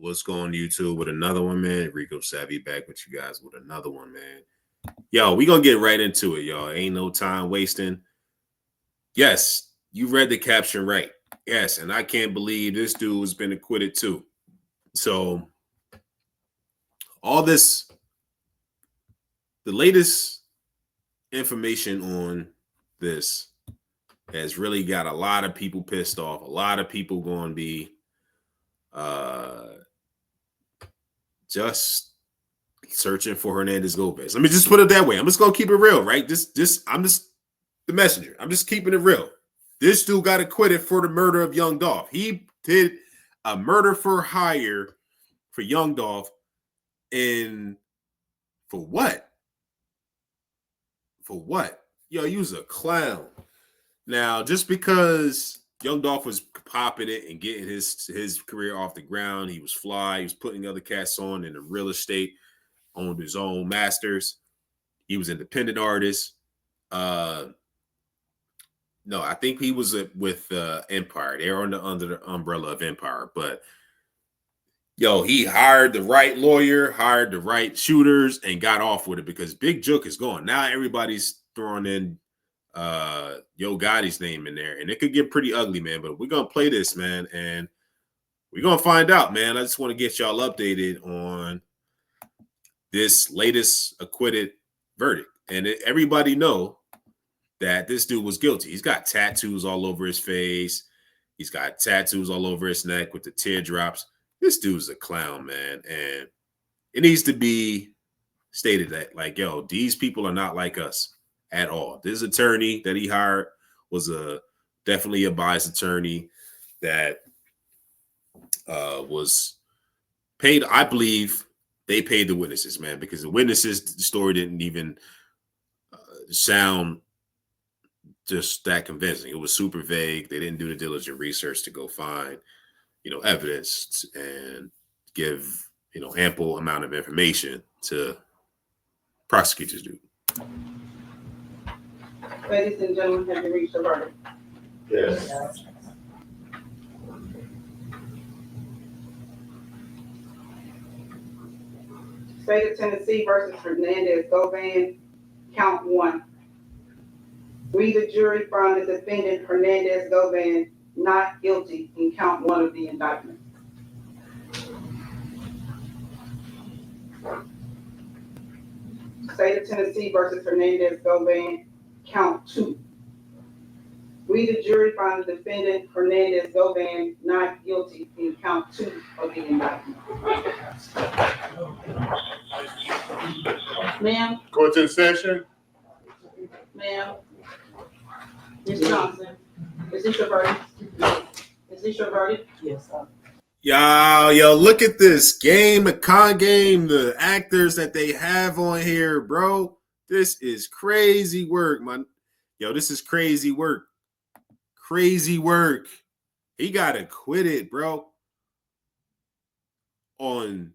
What's going on YouTube with another one, man? Rico Savvy back with you guys with another one, man. Yo, we gonna get right into it, y'all. Ain't no time wasting. Yes, you read the caption right. Yes, and I can't believe this dude has been acquitted too. So all this, the latest information on this has really got a lot of people pissed off. A lot of people going to be just searching for Hernandez Govan. Let me just put it that way. I'm just gonna keep it real, right? I'm just the messenger. I'm just keeping it real. This dude got acquitted for the murder of young Dolph. He did a murder for hire for young Dolph, and for what? For what? Yo, you was a clown. Now, just because young Dolph was popping it and getting his career off the ground, he was fly. He was putting other cats on in the real estate, owned his own masters. He was an independent artist. No, I think he was with Empire. They were under the umbrella of Empire. But yo, he hired the right lawyer, hired the right shooters, and got off with it because Big Jook is gone. Now everybody's throwing in Yo Gotti's name in there, and it could get pretty ugly, man. But we're gonna play this, man, and we're gonna find out, man. I just want to get y'all updated on this latest acquitted verdict, and everybody know that this dude was guilty. He's got tattoos all over his face. He's got tattoos all over his neck with the teardrops. This dude's a clown, man, and it needs to be stated that, like, yo, these people are not like us at all. This attorney that he hired was definitely a biased attorney that was paid. I believe they paid the witnesses, man, because the witnesses' story didn't even sound just that convincing. It was super vague. They didn't do the diligent research to go find, evidence and give, ample amount of information to prosecutors do. Ladies and gentlemen, have you reached a verdict? Yes. State of Tennessee versus Hernandez Govan, count 1. We, the jury, found the defendant Hernandez Govan not guilty in count 1 of the indictment. State of Tennessee versus Hernandez Govan, count 2. We, the jury, found the defendant Hernandez Govan not guilty in count 2 of the indictment. Ma'am, Court's in session. ma'am. Ms. Johnson, is this your verdict? Is this your verdict? Yes, sir. Yo, look at this game, the con game, the actors that they have on here, bro. This is crazy work, man. Yo, this is crazy work. Crazy work. He got acquitted, bro, on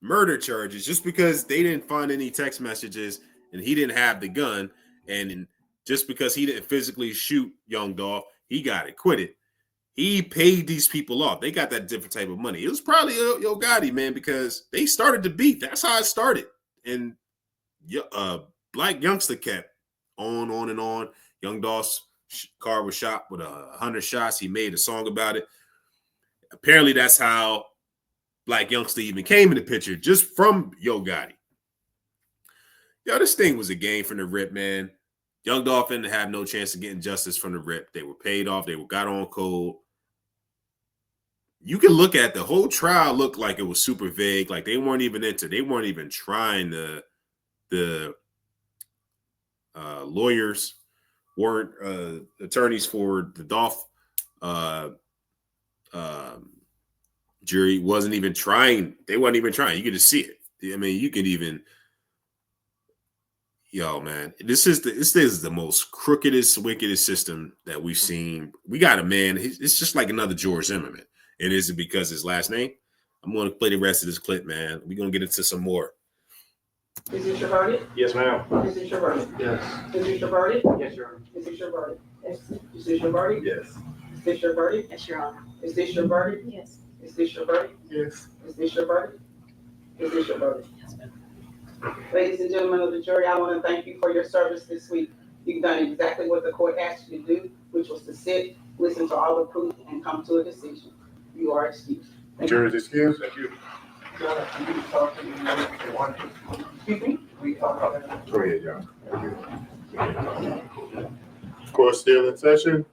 murder charges just because they didn't find any text messages and he didn't have the gun, and just because he didn't physically shoot young Dolph, he got acquitted. He paid these people off. They got that different type of money. It was probably Yo Gotti, man, because they started the beef. That's how it started. And Black Youngster kept on and on. Young Dolph's car was shot with 100 shots. He made a song about it. Apparently, that's how Black Youngster even came in the picture, just from Yo Gotti. Yo, this thing was a game from the rip, man. Young Dolph didn't have no chance of getting justice from the rip. They were paid off. They got on cold. You can look at the whole trial, looked like it was super vague. Like they weren't even trying the lawyers weren't attorneys for the Dolph jury wasn't even trying. They weren't even trying. You could just see it. I mean, you could even, yo, man, this is the most crookedest, wickedest system that we've seen. We got a man. It's just like another George Zimmerman. And is it because his last name? I'm going to play the rest of this clip, man. We're going to get into some more. Is this your verdict? Yes, ma'am. Is this your verdict? Yes. Is this your verdict? Yes, Your Honor. Is this your verdict? Yes. Is this your verdict? Yes. Is this your verdict? Yes, Your Honor. Is this your verdict? Yes. Is this your verdict? Yes. Is this your verdict? Is this your verdict? Ladies and gentlemen of the jury, I want to thank you for your service this week. You've done exactly what the court asked you to do, which was to sit, listen to all the proof, and come to a decision. You are excused. Thank you. Jury's excused. Thank you. Excuse me? Go ahead, John. Court still in session.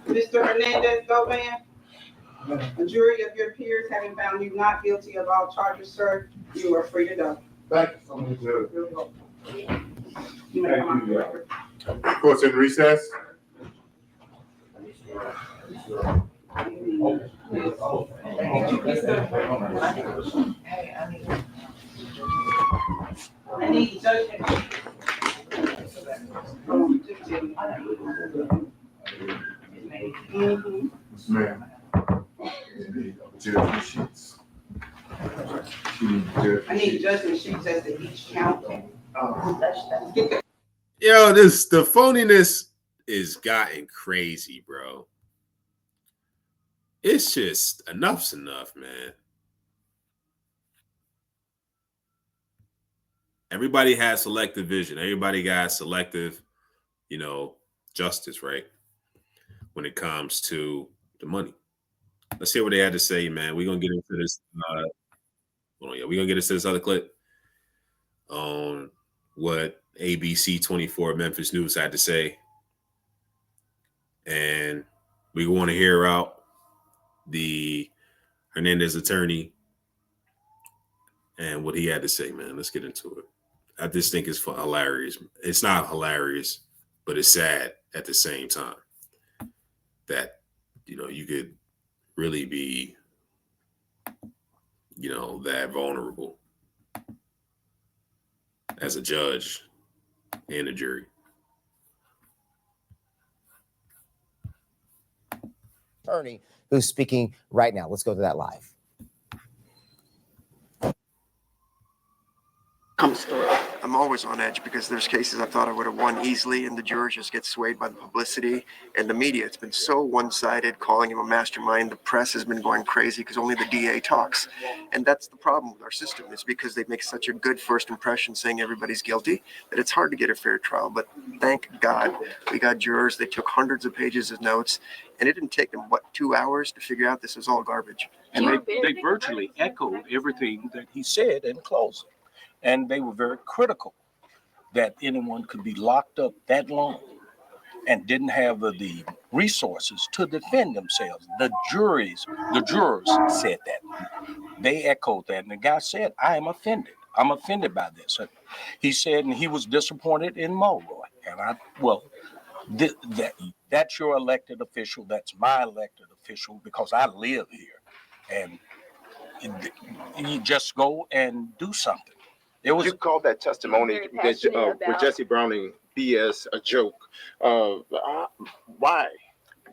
Mr. Hernandez Govan, a jury of your peers having found you not guilty of all charges, sir, you are free to go. Thank you so much, Judge. You may come out the record. Court's in recess. I need judgment. Mhm. Yes, ma'am. Judge sheets. I need judgment sheets as to each count. Yo, the phoniness is gotten crazy, bro. It's just enough's enough, man. Everybody has selective vision. Everybody got selective, justice, right? When it comes to the money. Let's hear what they had to say, man. We're gonna get into this. We're gonna get into this other clip on what ABC 24 Memphis News had to say. And we want to hear out the Hernandez attorney and what he had to say, man. Let's get into it. I just think it's hilarious. It's not hilarious, but it's sad at the same time that, you could really be, that vulnerable as a judge and a jury. Attorney who's speaking right now. Let's go to that live. I'm always on edge because there's cases I thought I would have won easily, and the jurors just get swayed by the publicity and the media. It's been so one-sided, calling him a mastermind. The press has been going crazy because only the DA talks. And that's the problem with our system, is because they make such a good first impression saying everybody's guilty that it's hard to get a fair trial. But thank God we got jurors. They took hundreds of pages of notes, and it didn't take them, 2 hours to figure out this was all garbage. And they virtually echoed everything that he said in closing. And they were very critical that anyone could be locked up that long and didn't have the resources to defend themselves. The jurors said that. They echoed that. And the guy said, I am offended. I'm offended by this. And he said, and he was disappointed in Mulroy. And that's your elected official. That's my elected official because I live here. And you just go and do something. You called that testimony with Jesse Browning BS a joke. Why?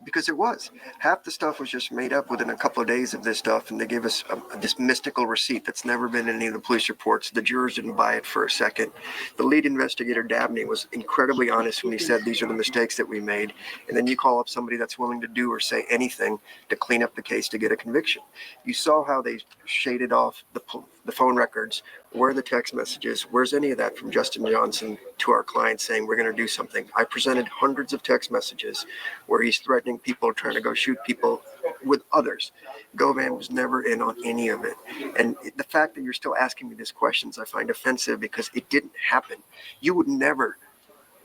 Because it was. Half the stuff was just made up within a couple of days of this stuff, and they gave us this mystical receipt that's never been in any of the police reports. The jurors didn't buy it for a second. The lead investigator, Dabney, was incredibly honest when he said these are the mistakes that we made. And then you call up somebody that's willing to do or say anything to clean up the case to get a conviction. You saw how they shaded off the phone records. Where are the text messages? Where's any of that from Justin Johnson to our client saying we're going to do something? I presented hundreds of text messages where he's threatening people, trying to go shoot people with others. Govan was never in on any of it. And the fact that you're still asking me these questions, I find offensive because it didn't happen. You would never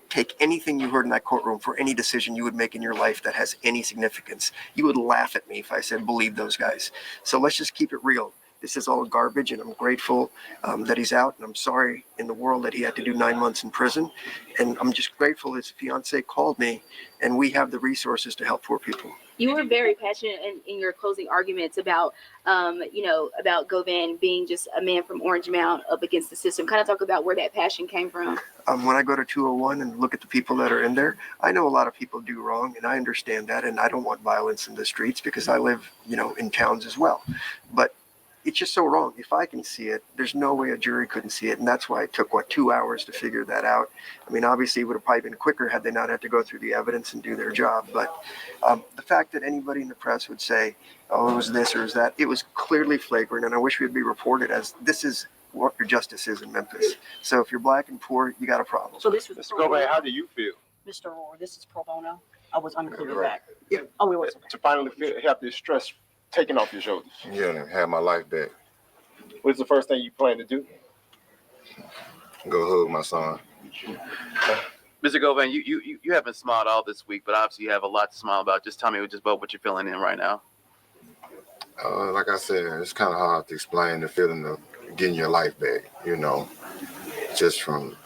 take anything you heard in that courtroom for any decision you would make in your life that has any significance. You would laugh at me if I said, believe those guys. So let's just keep it real. This is all garbage, and I'm grateful that he's out, and I'm sorry in the world that he had to do 9 months in prison. And I'm just grateful his fiance called me, and we have the resources to help poor people. You were very passionate in your closing arguments about, about Govan being just a man from Orange Mound up against the system. Kind of talk about where that passion came from. When I go to 201 and look at the people that are in there, I know a lot of people do wrong, and I understand that, and I don't want violence in the streets because I live, in towns as well. But it's just so wrong. If I can see it, there's no way a jury couldn't see it, and that's why it took 2 hours to figure that out. I mean, obviously, it would have probably been quicker had they not had to go through the evidence and do their job. But the fact that anybody in the press would say, "Oh, it was this or it was that," it was clearly flagrant, and I wish we'd be reported as this is what your justice is in Memphis. So if you're black and poor, you got a problem. So this was Mr. Govan, how do you feel Mr. Rohr, this is pro bono. I was unclear with Right. that. Yeah. Oh, it was. to finally have this stress taken off your shoulders? Yeah, and have my life back. What's the first thing you plan to do? Go hug my son. Mr. Govan, you haven't smiled all this week, but obviously you have a lot to smile about. Just tell me just about what you're feeling in right now. Like I said, it's kind of hard to explain the feeling of getting your life back, just from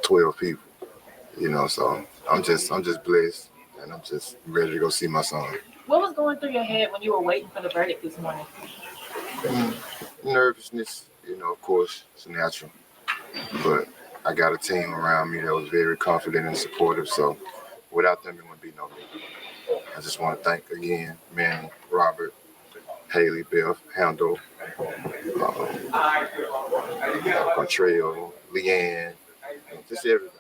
12 people, so I'm just blessed, and I'm just ready to go see my son. What was going through your head when you were waiting for the verdict this morning? Nervousness, of course, it's natural, but I got a team around me that was very confident and supportive, so without them, it wouldn't be no me. I just want to thank again, man, Robert, Haley, Beth, Handel, Contrell, Leanne, just everybody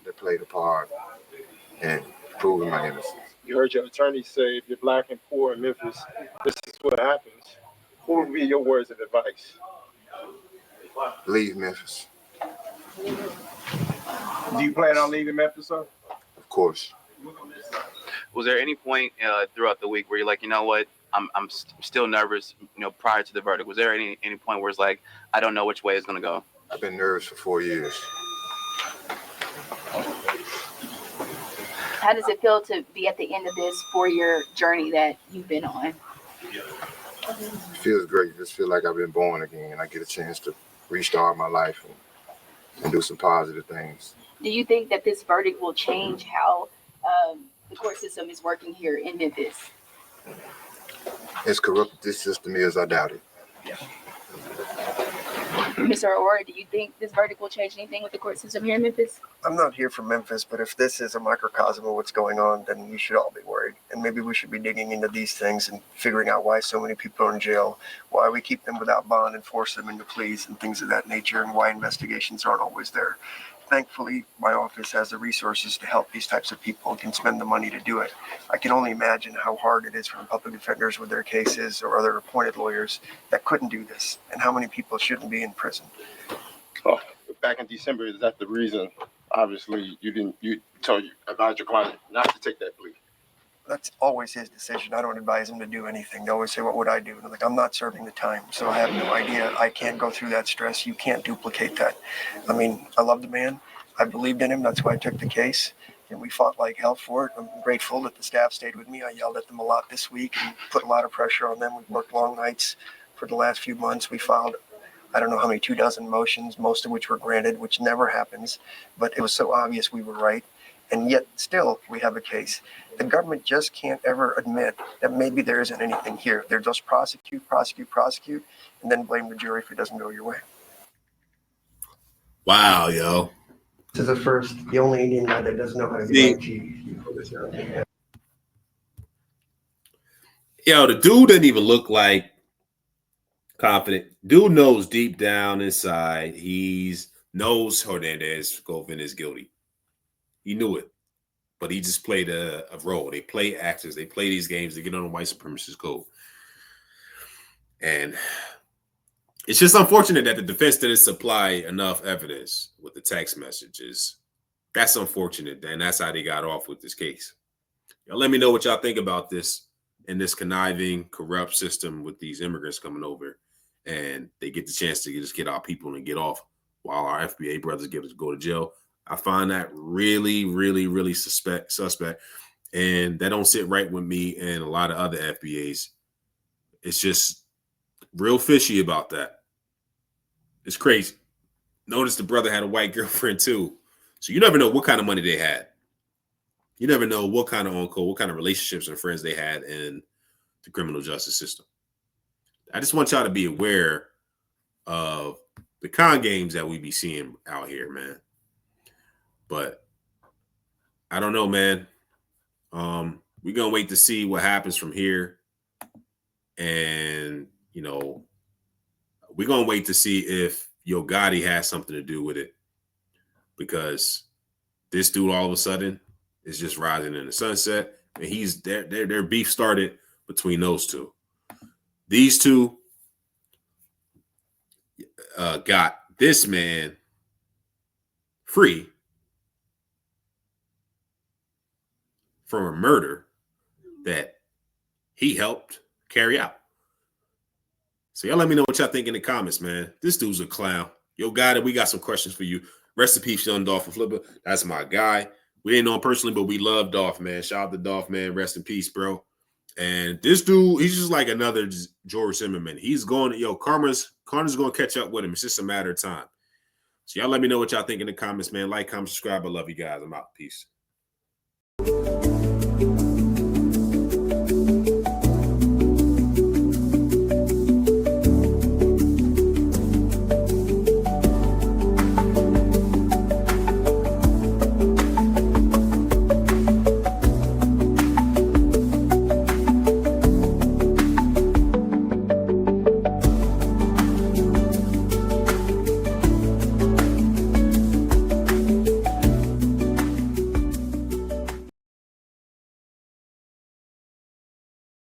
that played a part in proving my innocence. You heard your attorney say if you're black and poor in Memphis, this is what happens. What would be your words of advice? Leave Memphis, Do you plan on leaving Memphis, sir? of course. Was there any point throughout the week where you're like, you know what, I'm still nervous, prior to the verdict? Was there any point where it's like, I don't know which way it's going to go? I've been nervous for 4 years. How does it feel to be at the end of this 4-year journey that you've been on? It feels great. Just feel like I've been born again. I get a chance to restart my life and do some positive things. Do you think that this verdict will change how the court system is working here in Memphis? As corrupt as this system is, I doubt it. Mr. Aurora, do you think this verdict will change anything with the court system here in Memphis? I'm not here from Memphis, but if this is a microcosm of what's going on, then we should all be worried. And maybe we should be digging into these things and figuring out why so many people are in jail, why we keep them without bond and force them into pleas and things of that nature, and why investigations aren't always there. Thankfully, my office has the resources to help these types of people and can spend the money to do it. I can only imagine how hard it is for public defenders with their cases or other appointed lawyers that couldn't do this, and how many people shouldn't be in prison. Oh, back in December, is that the reason? Obviously, you advised your client not to take that plea. That's always his decision. I don't advise him to do anything. They always say, "What would I do?" And I'm like, "I'm not serving the time, so I have no idea. I can't go through that stress. You can't duplicate that." I mean, I love the man. I believed in him. That's why I took the case. And we fought like hell for it. I'm grateful that the staff stayed with me. I yelled at them a lot this week and put a lot of pressure on them. We worked long nights for the last few months. We filed, I don't know how many, 24 motions, most of which were granted, which never happens. But it was so obvious we were right. And yet still we have a case. The government just can't ever admit that maybe there isn't anything here. They're just prosecute, and then blame the jury if it doesn't go your way. Wow, yo. This is the only Indian guy that doesn't know how to See- get cheese. Yo, the dude doesn't even look like confident. Dude knows deep down inside, knows Hernandez Govan is guilty. He knew it, but he just played a role. They play actors. They play these games to get on the white supremacist code. And it's just unfortunate that the defense didn't supply enough evidence with the text messages. That's unfortunate, and that's how they got off with this case. Y'all let me know what y'all think about this in this conniving, corrupt system with these immigrants coming over, and they get the chance to just get our people and get off while our FBA brothers get us to go to jail. I find that really, really, really suspect, and that don't sit right with me and a lot of other FBAs. It's just real fishy about that. It's crazy. Notice the brother had a white girlfriend too, so you never know what kind of money they had. You never know what kind of uncle, what kind of relationships and friends they had in the criminal justice system. I just want y'all to be aware of the con games that we be seeing out here, man. But I don't know, man. We're gonna wait to see what happens from here. And you know, we're gonna wait to see if Yo Gotti has something to do with it. Because this dude all of a sudden is just rising in the sunset. And he's their beef started between those two. These two got this man free from a murder that he helped carry out. So y'all let me know what y'all think in the comments, man. This dude's a clown. Yo, Gotti, we got some questions for you. Rest in peace, young Dolph and Flipper. That's my guy. We didn't know him personally, but we love Dolph, man. Shout out to Dolph, man. Rest in peace, bro. And this dude, he's just like another George Zimmerman. He's going, Karma's going to catch up with him. It's just a matter of time. So y'all let me know what y'all think in the comments, man. Like, comment, subscribe. I love you guys. I'm out. Peace.